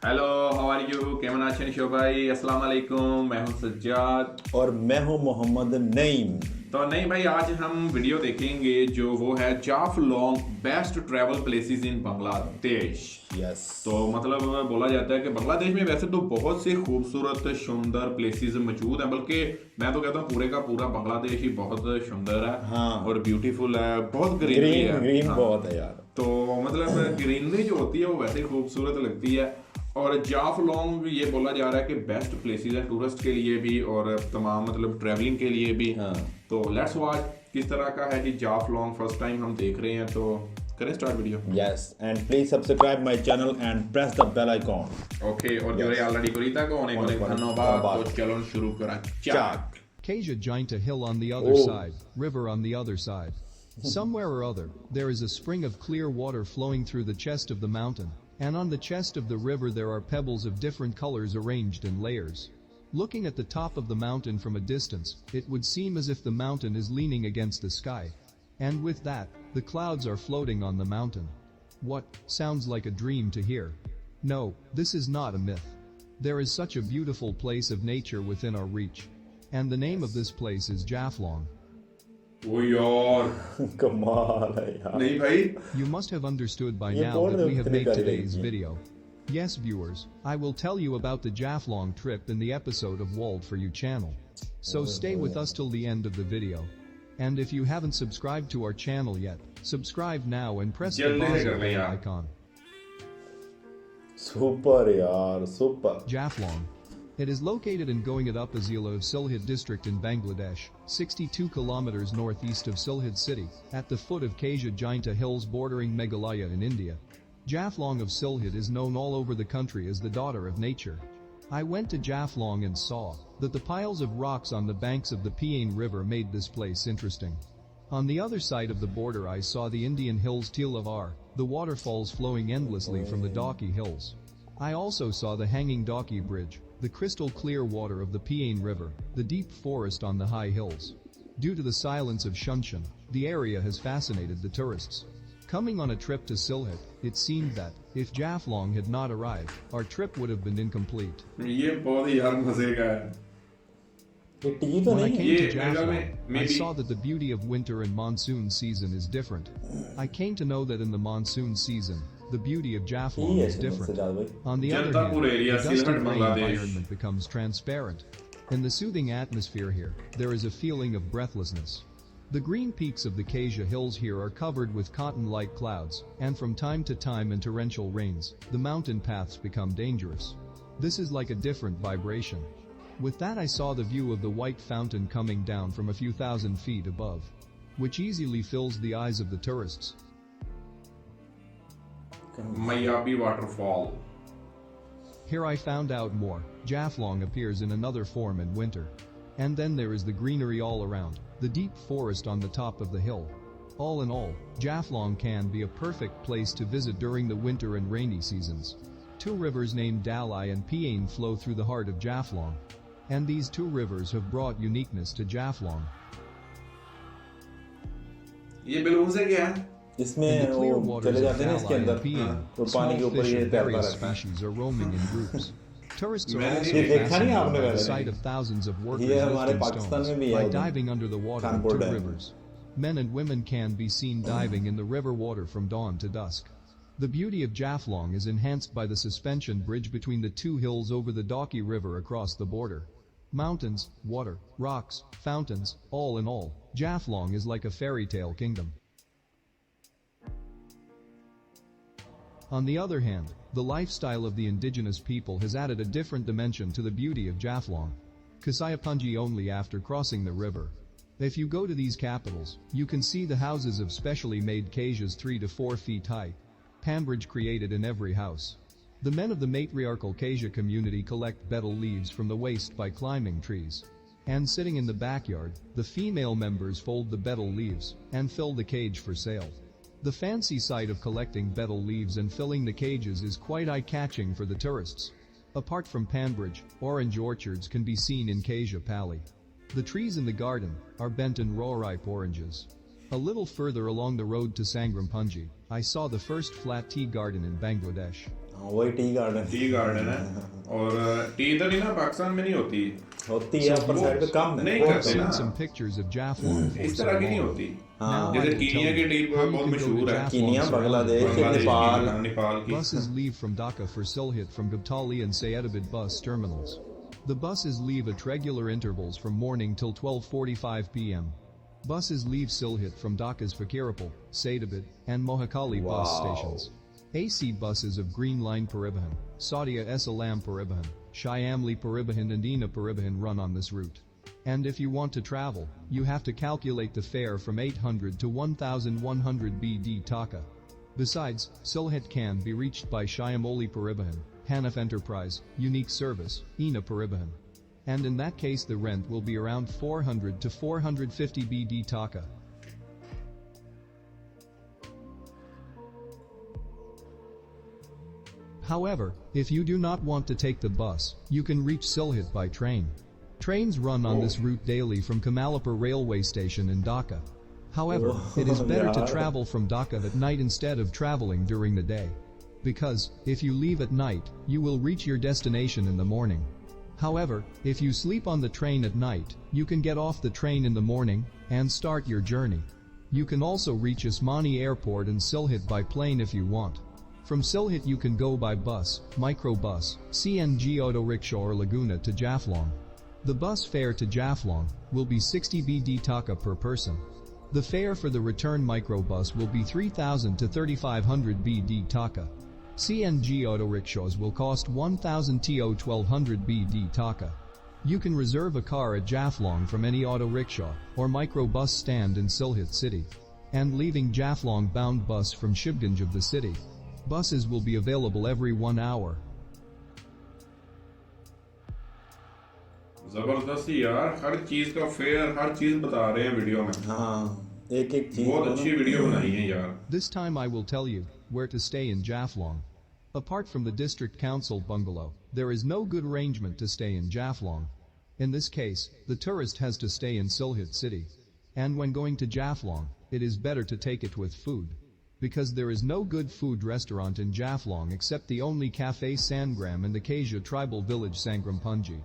Hello, how are you? केमन आछेन शोभाई? अस्सलाम वालेकुम। मैं हूं सज्जाद और मैं हूं मोहम्मद नईम। तो नहीं भाई, आज हम वीडियो देखेंगे जो वो है Jaflong best travel places in Bangladesh. Yes. तो मतलब बोला जाता है कि बांग्लादेश में वैसे तो बहुत से खूबसूरत सुंदर प्लेसेस मौजूद हैं, बल्कि मैं तो कहता हूँ पूरे का पूरा बांग्लादेश ही बहुत सुंदर है। हाँ। और ब्यूटीफुल है, बहुत ग्रीनरी ग्रीन है। ग्रीन हाँ। बहुत है यार। तो मतलब ग्रीनरी जो होती है वो वैसे ही खूबसूरत लगती है। और जाफलॉन्ग ये बोला जा रहा है कि बेस्ट प्लेसेस है टूरिस्ट के लिए भी और तमाम मतलब ट्रैवलिंग के लिए भी। हाँ। तो लेट्स वॉच किस तरह का है जी जाफलॉन्ग। फर्स्ट टाइम हम देख रहे हैं, तो करें start video. Yes, and please subscribe my channel and press the bell icon. Okay, और जो ऑलरेडी करीता को अनेक अनेक धन्यवाद। तो चलो शुरू करा चाक। Kasia Jainta Hill on the other side, river on the other side. Somewhere or other, there is a spring of clear water flowing through the chest of the mountain, and on the chest of the river there are pebbles of different colors arranged in layers. Looking at the top of the mountain from a distance, it would seem as if the mountain is leaning against the sky. And with that, the clouds are floating on the mountain. What sounds like a dream to hear? No, this is not a myth. There is such a beautiful place of nature within our reach. And the name of this place is Jaflong. ओ यार, कमाल है यार। नहीं भाई, You must have understood by ये now कौन that we have इतनी made प्यारी today's लगी? video. Yes, viewers, I will tell you about the Jaflong trip in the episode of Walled For You channel. So stay with us till the end of the video. And if you haven't subscribed to our channel yet, subscribe now and press the जल्दी से कर ले bell यार। icon. Super यार, super. Jaflong. It is located in Goingat Upazila of Silhet district in Bangladesh, 62 kilometers northeast of Silhet city, at the foot of Kasia Jainta hills bordering Meghalaya in India. Jaflong of Silhet is known all over the country as the daughter of nature. I went to Jaflong and saw that the piles of rocks on the banks of the Piane River made this place interesting. On the other side of the border I saw the Indian hills Tilavar, the waterfalls flowing endlessly from the Daki hills. I also saw the hanging Daki bridge, the crystal clear water of the Piane River, the deep forest on the high hills. Due to the silence of Shunshan, the area has fascinated the tourists. Coming on a trip to Silhet, it seemed that, if Jaflong had not arrived, our trip would have been incomplete. ये बहुत ही यार मजे का है। ये T तो When I नहीं है? came to Yeah, Jaflong, I maybe- saw that the beauty of winter and monsoon season is different. I came to know that in the monsoon season, the beauty of Jaflong ठीक is है different. Sajjad भाई। On the other जनतापुर hand, area, the dusty Silhet, gray Bangladesh. environment becomes transparent. In the soothing atmosphere here, there is a feeling of breathlessness. The green peaks of the Kasia hills here are covered with cotton-like clouds, and from time to time in torrential rains, the mountain paths become dangerous. This is like a different vibration. With that I saw the view of the white fountain coming down from a few thousand feet above, which easily fills the eyes of the tourists. Mayabi waterfall. Here I found out more. Jaflong appears in another form in winter. And then there is the greenery all around, the deep forest on the top of the hill. All in all, Jaflong can be a perfect place to visit during the winter and rainy seasons. Two rivers named Dalai and Piane flow through the heart of Jaflong. And these two rivers have brought uniqueness to Jaflong. ये balloon से क्या है? In इसमें the clear वो waters चले of जाते हैं ना इसके Dalai and अंदर, Piane, तो पानी small के ऊपर fish ये of तैरता various रहता है। species are roaming in groups. Tourists are मैंने also ये देखा नहीं fascinated आपने by the पहले? sight of thousands of workers ये हमारे lifting पाकिस्तान stones में भी है by उधर, diving under the water of Kanpur two dam. rivers. Men and women can be seen diving in the river water from dawn to dusk. The beauty of Jaflong is enhanced by the suspension bridge between the two hills over the Daki River across the border. Mountains, water, rocks, fountains, all in all, Jaflong is like a fairy tale kingdom. On the other hand, the lifestyle of the indigenous people has added a different dimension to the beauty of Jaflong. Kasayapunji only after crossing the river. If you go to these capitals, you can see the houses of specially made Kasias 3 to 4 feet high. Pambridge created in every house. The men of the matriarchal Kasia community collect betel leaves from the waste by climbing trees. And sitting in the backyard, the female members fold the betel leaves and fill the cage for sale. The fancy sight of collecting betel leaves and filling the cages is quite eye-catching for the tourists. Apart from Pambridge, orange orchards can be seen in Kasia Pali. The trees in the garden are bent in raw-ripe oranges. A little further along the road to Sangrampunji, I saw the first flat tea garden in Bangladesh. वही tea garden है। और T इधर ही ना पाकिस्तान में नहीं होती होती है, अपर साइड पे कम है, नहीं बहुत करते कम ना, है। Some pictures of Jaflong for इस तरह की नहीं some more. होती। Now I जैसे will tell कीनिया की you टी how you बहुत can go to मशहूर है, Jaflong Kenya, surrounding Bangladesh, by bus. Nepal. Nepal की। Buses leave from Dhaka for Sylhet from Guptali and Sayedabad bus terminals. The buses leave at regular intervals from morning till 12:45 p.m. Buses leave Sylhet from Dhaka's Fakirapal, Sayedabad, and Mohakali bus stations. AC buses of Green Line Paribahan, Saudia Salam Paribahan, Shyamli Paribahan and Ina Paribahan run on this route. And if you want to travel, you have to calculate the fare from 800 to 1100 BD Taka. Besides, Sylhet can be reached by Shyamoli Paribahan, Hanaf Enterprise, Unique Service, Ina Paribahan. And in that case the rent will be around 400 to 450 BD Taka. However, if you do not want to take the bus, you can reach Sylhet by train. Trains run on this route daily from Kamalapur railway station in Dhaka. However, it is better to travel from Dhaka at night instead of traveling during the day. Because, if you leave at night, you will reach your destination in the morning. However, if you sleep on the train at night, you can get off the train in the morning and start your journey. You can also reach Osmani Airport and Sylhet by plane if you want. From Sylhet you can go by bus, microbus, CNG auto rickshaw or Laguna to Jaflong. The bus fare to Jaflong will be 60 BD Taka per person. The fare for the return microbus will be 3,000 to 3,500 BD Taka. CNG auto rickshaws will cost 1,000 to 1,200 BD Taka. You can reserve a car at Jaflong from any auto rickshaw or microbus stand in Sylhet city. And leaving Jaflong bound bus from Shibganj of the city. Buses will be available every 1 hour. जबरदस्त यार, हर चीज का fair, हर चीज बता रहे हैं video में। हाँ, एक चीज बहुत अच्छी वीडियो बनाई है यार। This time I will tell you where to stay in Jaflong. Apart from the district council bungalow, there is no good arrangement to stay in Jaflong. In this case, the tourist has to stay in Sylhet city. And when going to Jaflong, it is better to take it with food. Because there is no good food restaurant in Jaflong except the only Cafe Sangram in the Kasia tribal village Sangrampunji.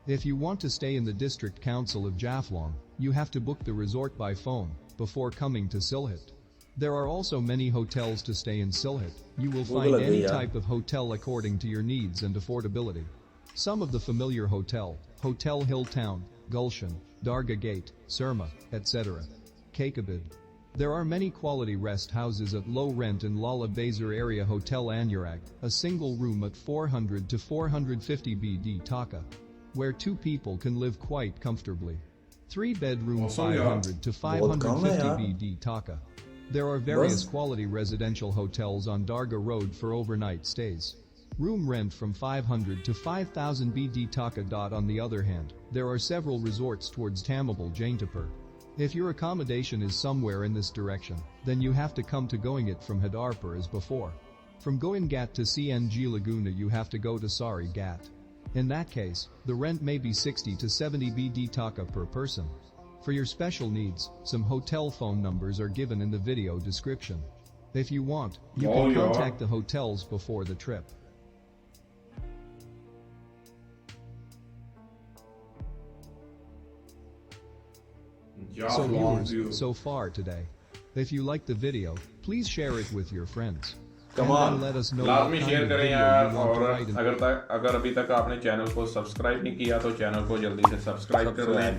If you want to stay in the district council of Jaflong, you have to book the resort by phone before coming to Sylhet. There are also many hotels to stay in Sylhet. You will find any type of hotel according to your needs and affordability. Some of the familiar Hotel Hill Town, Gulshan, Darga Gate, Surma, etc. Kakabid. There are many quality rest houses at low rent in Lala Bazar area Hotel Anurag, a single room at 400 to 450 BD Taka, where 2 people can live quite comfortably. 3-bedroom 500 to 550 BD Taka. There are various quality residential hotels on Darga Road for overnight stays. Room rent from 500 to 5,000 BD Taka. On the other hand, there are several resorts towards Tamabal Jaintapur. If your accommodation is somewhere in this direction, then you have to come to Goingat from Hadarpur as before. From Goingat to CNG Laguna you have to go to Sari Gat. In that case, the rent may be 60 to 70 BD Taka per person. For your special needs, some hotel phone numbers are given in the video description. If you want, you can contact the hotels before the trip. So viewers, so far today. If you like the video, please share it with your friends. Come on, let us know लाजमी share करें यार। और और अगर अभी तक आपने channel को सब्सक्राइब नहीं किया तो चैनल को जल्दी से सब्सक्राइब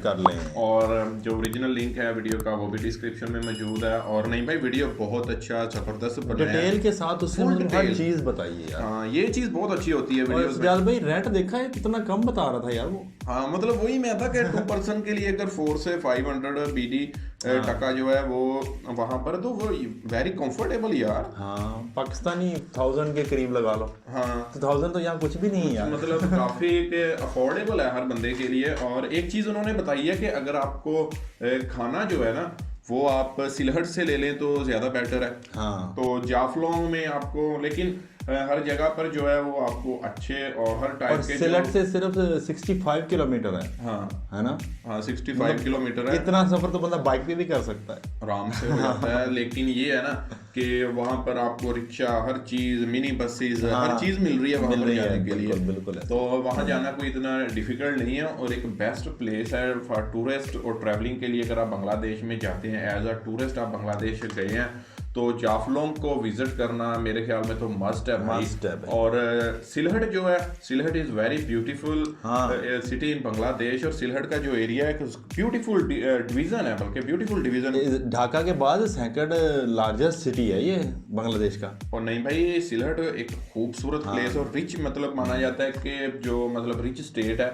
कर लें। और जो ओरिजिनल लिंक है वीडियो का वो भी डिस्क्रिप्शन में मौजूद है। और नहीं भाई, वीडियो बहुत अच्छा जबरदस्त बना है, डिटेल के साथ उसमें मतलब हर चीज बताइए यार। हाँ, ये चीज बहुत अच्छी होती है वीडियोस में। जाल भाई रेंट देखा है कितना कम बता रहा था यार वो। हाँ, मतलब वही मैं था कि 2 पर्सन के लिए अगर 4 से 500 BD टका जो है वो वहां पर, तो वो वेरी कंफर्टेबल यार। हाँ, पाकिस्तानी 1000 के करीब लगा लो। हाँ, तो 1000 तो यहाँ कुछ भी नहीं है यार। मतलब काफी अफोर्डेबल है हर बंदे के लिए। और एक चीज उन्होंने बताई है कि अगर आपको खाना जो है ना वो आप सिलहट से ले लें तो ज्यादा बेटर है। हाँ। तो जाफलोंग में आपको, लेकिन हर जगह पर जो है वो आपको अच्छे और हर टाइप के सिलहट से सिर्फ 65 किलोमीटर है। हाँ है ना? हाँ 65 किलोमीटर है। इतना सफर तो बंदा बाइक पे भी कर सकता है आराम से हो जाता है। लेकिन ये है ना कि वहाँ पर आपको रिक्शा, हर चीज, मिनी बसेस, हर चीज मिल रही है वहाँ पर जाने के लिए। बिल्कुल है। तो वहाँ जाना कोई इतना डिफिकल्ट नहीं है और एक बेस्ट प्लेस है फॉर टूरिस्ट और ट्रैवलिंग के लिए। अगर आप बांग्लादेश में जाते हैं एज अ टूरिस्ट, आप बांग्लादेश गए हैं तो जाफलोंग को विजिट करना मेरे ख्याल में तो मस्ट है भाई। और सिलहट जो है, Sylhet is very beautiful city in Bangladesh. और सिलहट का जो एरिया है ब्यूटीफुल डिवीजन है, बल्कि ब्यूटीफुल डिवीजन। ढाका के बाद सेकंड लार्जेस्ट सिटी है ये बांग्लादेश का। और नहीं भाई, सिलहट एक खूबसूरत प्लेस और रिच, मतलब माना जाता है कि जो मतलब रिच स्टेट है,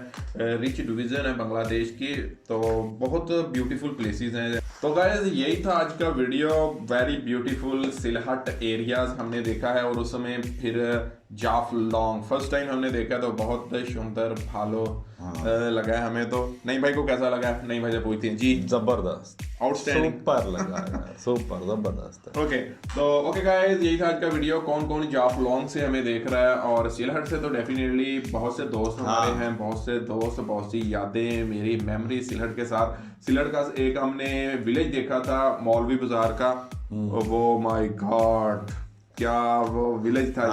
रिच डिवीजन है बांग्लादेश की। तो बहुत ब्यूटीफुल प्लेसेस हैं। तो गाइस यही था आज का video. Very beautiful Sylhet areas हमने देखा है और उस समय फिर जाफलोंग फर्स्ट टाइम हमने देखा तो बहुत सुंदर भालो लगा है हमें। तो नहीं भाई को कैसा लगा? नहीं भाई से पूछते हैं जी। जबरदस्त, आउटस्टैंडिंग, सुपर लगा यार, सुपर जबरदस्त। ओके तो ओके गाइस यही था आज का वीडियो। कौन कौन जाफलोंग से हमें देख रहा है और सिलहट से तो डेफिनेटली बहुत से दोस्त हमारे हैं, बहुत से दोस्त, बहुत सी यादें, मेरी मेमोरी सिलहट के साथ। सिलहट का एक हमने विलेज देखा था मौलवी बाजार का, वो माय गॉड क्या वो विलेज था,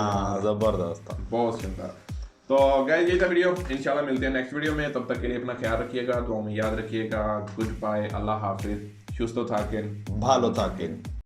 जबरदस्त था, बहुत सुंदर। तो गाइस यही था वीडियो। इंशाल्लाह मिलते हैं नेक्स्ट वीडियो में। तब तक के लिए अपना ख्याल रखिएगा, दुआ में याद रखिएगा। गुड बाय, अल्लाह हाफिज, शुस्तो थाकिन, भालो थाकिन।